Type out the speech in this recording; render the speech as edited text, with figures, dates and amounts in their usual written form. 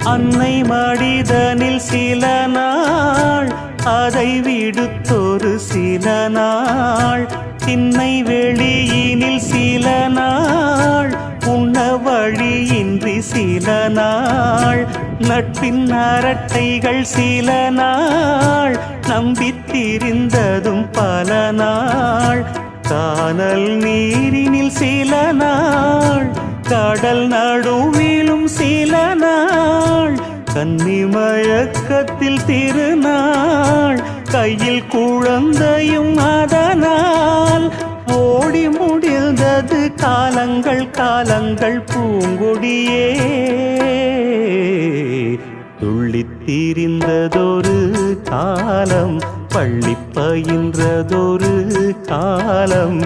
அன்னை மடிதனில் சில நாள் அதை விடுத்தொரு சில நாள் திண்ணை வெளியினில் சில நாள் உண்ண வழியின்றி சில நாள் நட்பின் அரட்டைகள் சில நாள் நம்பித்திரிந்ததும் பல நாள் கானல் நீரினில் சில நாள் கடல் நடுவிலும் சில நாள் கன்னிமயக்கத்தில் திருநாள் கையில் குழந்தையும் அதனால் ஓடி முடிந்தது காலங்கள் காலங்கள் பூங்கொடியே துள்ளித்திரிந்ததொரு காலம் பள்ளி பயின்றதொரு காலம்